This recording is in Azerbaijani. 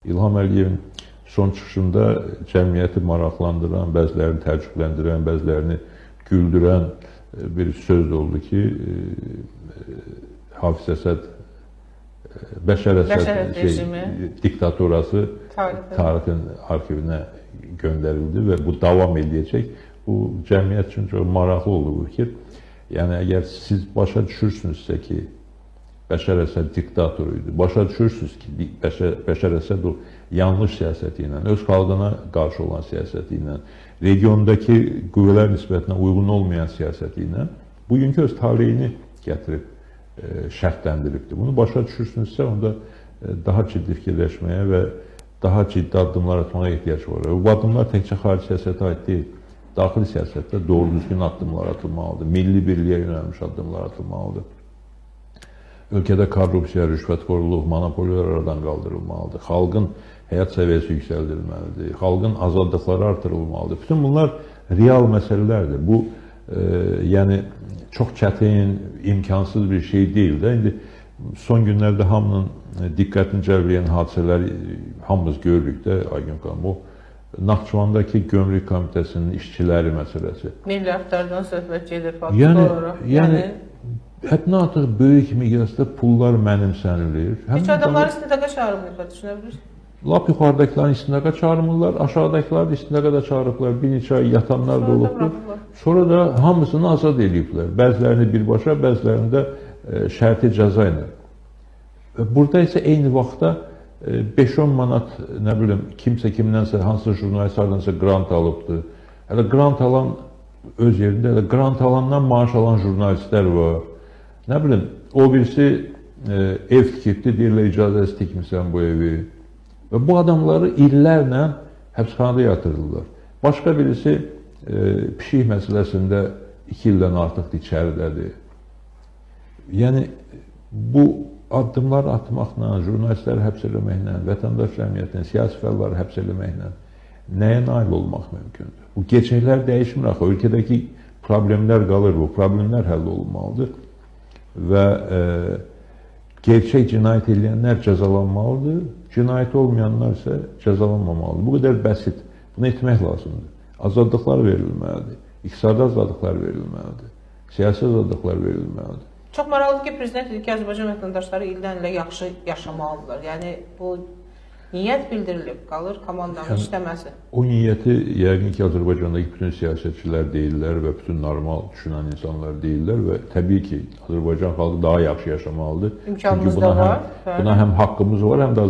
İlham Əliyevin son çıxışında cəmiyyəti maraqlandıran, bəzilərini təəccübləndirən, bəzilərini güldürən bir söz oldu ki, Hafiz Əsəd Bəşər Əsəd diktatorası tarixin arxivinə göndərildi və bu davam edəcək. Bu cəmiyyət üçün çox maraqlı oldu bu fikir. Yəni əgər siz başa düşürsünüzsə ki, Bəşər Əsəd diktator idi, başa düşürsünüz ki, Bəşər Əsəd o yanlış siyasəti ilə, öz xalqına qarşı olan siyasəti ilə, regiondakı qüvvələr nisbətinə uyğun olmayan siyasəti ilə bugünkü öz taleyini gətirib şərtləndiribdir. Bunu başa düşürsünüzsə, onda daha ciddi fikirləşməyə və daha ciddi addımlar atmağa ehtiyac var. Bu addımlar təkcə xarici siyasətə aid deyil. Daxili siyasətdə doğru düzgün addımlar atılmalıdır. Milli birliyə yönəlmiş addımlar atılmalıdır. Ölkədə korrupsiya, rüşvətxorluq, monopoliyalar aradan qaldırılmalıdır. Xalqın həyat səviyyəsi yüksəldilməlidir. Xalqın azadlıqları artırılmalıdır. Bütün bunlar real məsələlərdir. Bu, yəni çox çətin, imkansız bir şey deyil də. İndi son günlərdə hamının diqqətini cəlb edən hadisələri hamımız görürük də, Aygün xanım. O, Naxçıvandakı Gömrük Komitəsinin işçiləri məsələsi. Milyardlardan söhbət gedir faktiki olaraq. Yəni, həddən artıq böyük miqyasda pullar mənimsənilir. Heç adamları istidaqa çağırmırlar, düşünə bilirsiniz? Lap yuxarıdakilərini istidaqa çağırmırlar, aşağıdakiləri da istidaqa da çağırıblar. Bir neçə ay yatanlar da olubdur. Sonra da hamısını azad ediblər. Bəzilərini birbaşa, bəzilərini də şərti cəza ilə. Burada isə eyni vaxtda 5-10 manat, nə bilim, kimsə kimdənsə, hansısa jurnalist hardansa grant alıbdır. Hələ grant alan öz yerində, hələ grant alandan maaş alan jurnalistlər var. Nə bilim, o birisi ev tikibdir, deyirlər, icazəsi tikmirsən bu evi. Və bu adamları illərlə həbsxanada yatırırlar. Başqa birisi pişik məsələsində 2 ildən artıqdır içəridədir. Yəni, bu addımlar atmaqla, jurnalistləri həbs eləməklə, vətəndaş cəmiyyətini, siyasi fəalları həbs eləməklə nəyə nail olmaq mümkündür? Bu gecələr dəyişmir axı, ölkədəki problemlər qalır, bu problemlər həll olunmalıdır və gerçək cinayət edilənlər cəzalanmalıdır, cinayət olmayanlar isə cəzalanmamalıdır. Bu qədər bəsit, bunu etmək lazımdır. Azadlıqlar verilməlidir, iqtisadi azadlıqlar verilməlidir, siyasi azadlıqlar verilməlidir. Çox maraqlıdır ki, Prezident dedi ki, Azərbaycan vətəndaşları ildən ilə yaxşı yaşamalıdırlar. Yəni, bu niyyət bildirilib, qalır komandanın işləməsi. O niyyəti yəqin ki, Azərbaycandakı bütün siyasətçilər deyirlər və bütün normal düşünən insanlar deyirlər və təbii ki, Azərbaycan xalqı daha yaxşı yaşamalıdır. İmkanımız da var. Buna həm haqqımız var, həm də